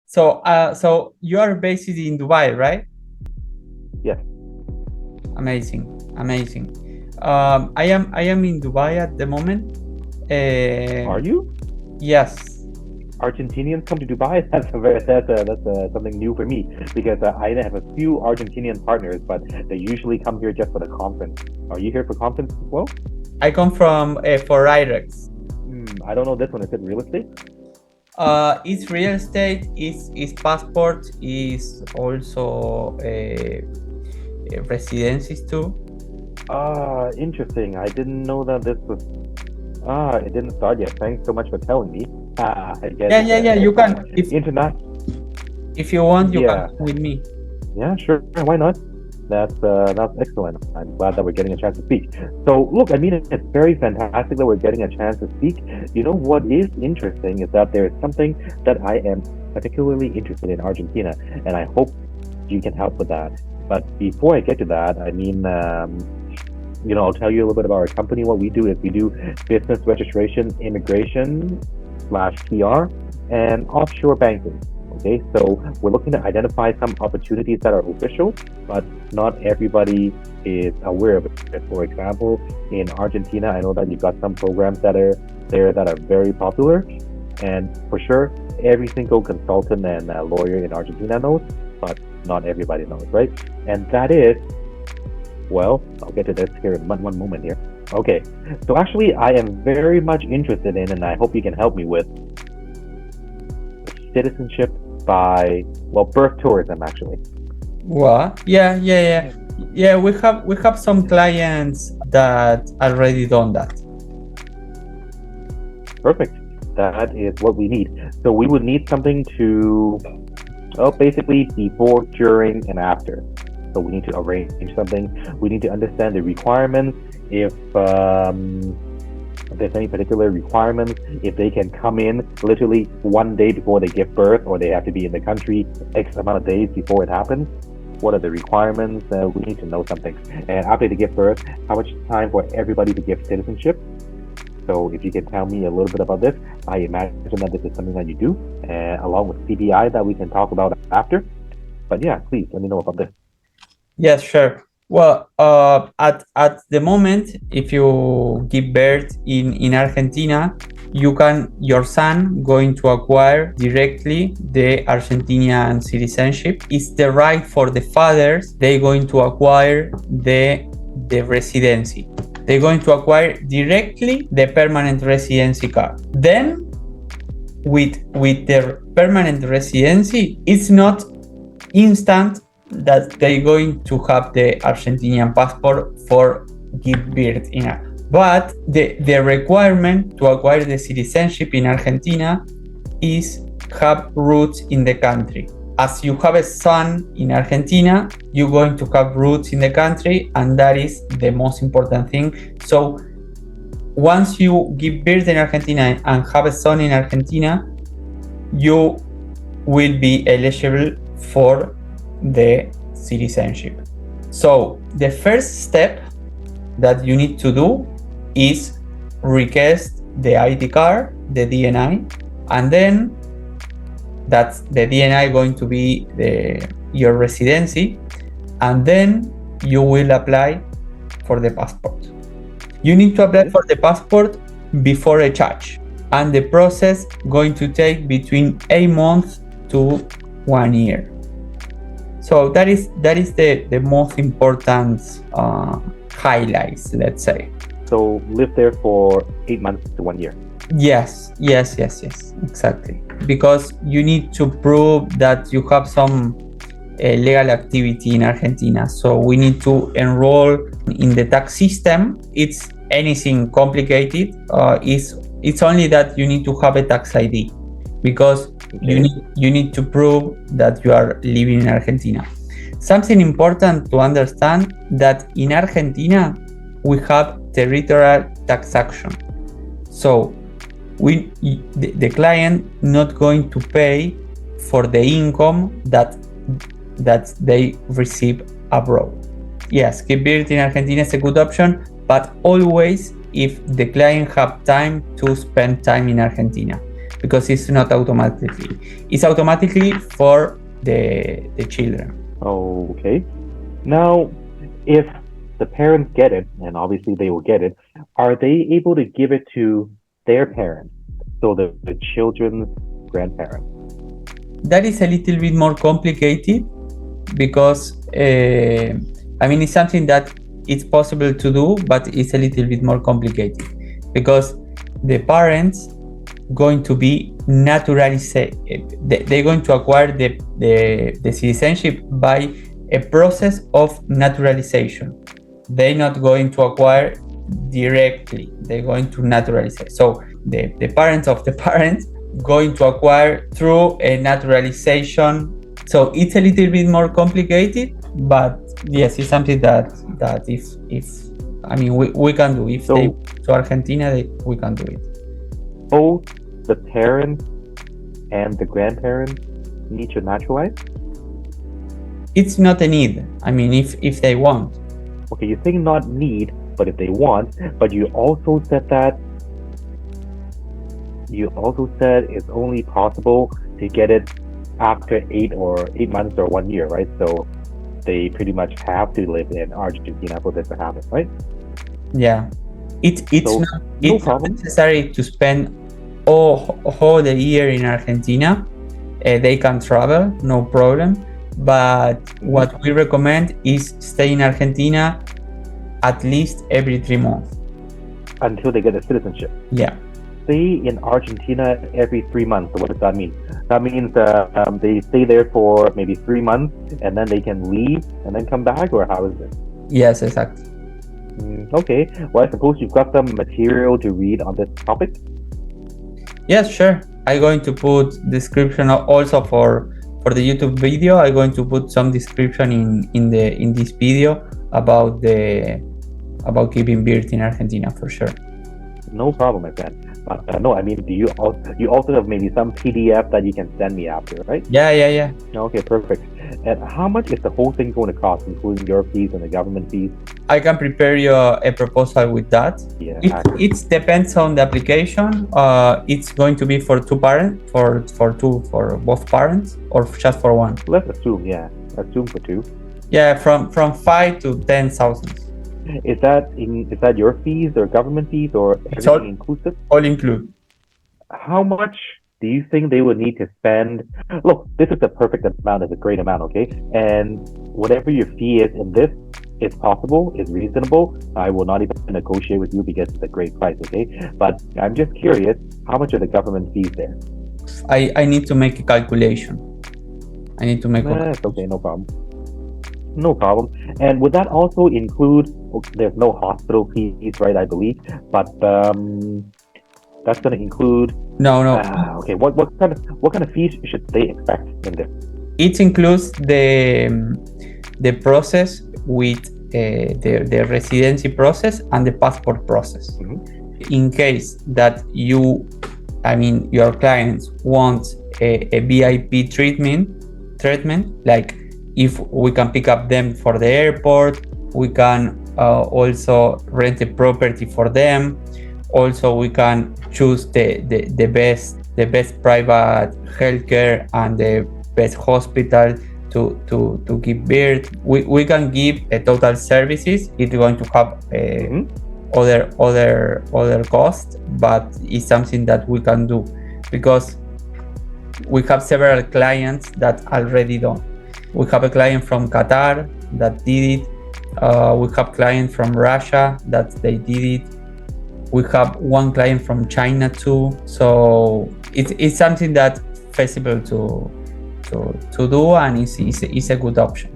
So you are based in Dubai, right? Yes. Amazing. I am in Dubai at the moment. Are you? Yes. Argentinians come to Dubai? That's something new for me because I have a few Argentinian partners, but they usually come here just for the conference. Are you here for conference as well? I come from for IREX. I don't know this one. Is it real estate? It's real estate. It's passport. Is also residencies too. Interesting. I didn't know that this was. It didn't start yet. Thanks so much for telling me. I guess Yeah. You can, if you want, you can Yeah, come with me. yeah, sure. Why not? That's excellent. I'm glad that we're getting a chance to speak. So, look, I mean, it's very fantastic that we're getting a chance to speak. You know what is interesting is that there is something that I am particularly interested in Argentina, and I hope you can help with that. But before I get to that, I mean, I'll tell you a little bit about our company. What we do is we do business registration, immigration slash PR, and offshore banking. Okay, so we're looking to identify some opportunities that are official, but not everybody is aware of it. For example, in Argentina, I know that you've got some programs that are there that are very popular, and for sure, every single consultant and lawyer in Argentina knows, but not everybody knows, right? And that is, well, I'll get to this here in one moment here. Okay, so actually, I am very much interested in, and I hope you can help me with, citizenship by, well, birth tourism, actually. What? Yeah. We have some clients that already done that. Perfect. That is what we need. So we would need something to, well, basically before, during, and after. So we need to arrange something. We need to understand the requirements. If there's any particular requirements, if they can come in literally one day before they give birth, or they have to be in the country X amount of days before it happens. What are the requirements? We need to know something. And after they give birth, how much time for everybody to give citizenship? So if you can tell me a little bit about this, I imagine that this is something that you do, along with CBI that we can talk about after. But yeah, please let me know about this. Yes, sure. Well, at the moment, if you give birth in Argentina, your son going to acquire directly the Argentinian citizenship. It's the right for the fathers. They're going to acquire the residency. They're going to acquire directly the permanent residency card. Then, with the permanent residency, it's not instant that they're going to have the Argentinian passport for give birth in a. But the requirement to acquire the citizenship in Argentina is have roots in the country. As you have a son in Argentina, you're going to have roots in the country, and that is the most important thing. So once you give birth in Argentina and have a son in Argentina, you will be eligible for the citizenship. So the first step that you need to do is request the ID card, the DNI, and then that's the DNI going to be your residency, and then you will apply for the passport. You need to apply for the passport before a judge, and the process going to take between 8 months to 1 year. So that is the most important highlights, let's say. So live there for 8 months to 1 year. Yes, exactly. Because you need to prove that you have some legal activity in Argentina. So we need to enroll in the tax system. It's anything complicated. It's only that you need to have a tax ID, because you need to prove that you are living in Argentina. Something important to understand that in Argentina we have territorial taxation. So the client not going to pay for the income that they receive abroad. Yes, give birth in Argentina is a good option, but always if the client have time to spend time in Argentina. because it's not automatically. It's automatically for the children. Okay. Now, if the parents get it, and obviously they will get it, are they able to give it to their parents, so the children's grandparents? That is a little bit more complicated because it's something that it's possible to do, but it's a little bit more complicated because the parents going to be naturalized. They're going to acquire the citizenship by a process of naturalization. They're not going to acquire directly. They're going to naturalize it. So the parents of the parents going to acquire through a naturalization. So it's a little bit more complicated, but yes, it's something that if we can do. If they to Argentina, we can do it. Both the parents and the grandparents need to naturalize? It's not a need. If they want. Okay, you think not need, but if they want. But you also said it's only possible to get it after 8 months or 1 year, right? So they pretty much have to live in Argentina for this to happen, right? Yeah, it's not necessary to spend all the year in Argentina. They can travel, no problem. But what we recommend is stay in Argentina at least every 3 months until they get a citizenship. Yeah. Stay in Argentina every 3 months. So what does that mean? That means they stay there for maybe 3 months and then they can leave and then come back, or how is it? Yes, exactly. Okay. Well, I suppose you've got some material to read on this topic. Yes, sure. I'm going to put description also for the YouTube video. I'm going to put some description in this video about keeping birth in Argentina for sure. No problem, my friend. No, do you also have maybe some PDF that you can send me after, right? Yeah. Okay, perfect. And how much is the whole thing going to cost, including your fees and the government fees? I can prepare you a proposal with that. Yeah. It depends on the application. It's going to be for 2 parents, for both parents, or just for one. Let's assume, yeah. Assume for 2. Yeah, from 5 to 10,000. Is that your fees or government fees or everything inclusive? All include. How much do you think they would need to spend? Look, this is the perfect amount. It's a great amount, okay? And whatever your fee is in this, it's possible, it's reasonable. I will not even negotiate with you because it's a great price, okay? But I'm just curious, how much are the government fees there? I need to make a calculation. Okay, no problem. No problem. And would that also include, there's no hospital fees, right, I believe, but that's going to include... No. Okay, what kind of fees should they expect in this? It includes the process with the residency process and the passport process. In case that your clients want a VIP treatment, like if we can pick up them for the airport, we can also rent a property for them. Also, we can choose the best private healthcare and the best hospital to give birth. We can give a total services. It's going to have other costs, but it's something that we can do because we have several clients that already done. We have a client from Qatar that did it. We have clients from Russia that they did it. We have one client from China too. So it's something that's feasible to do, and it's a good option.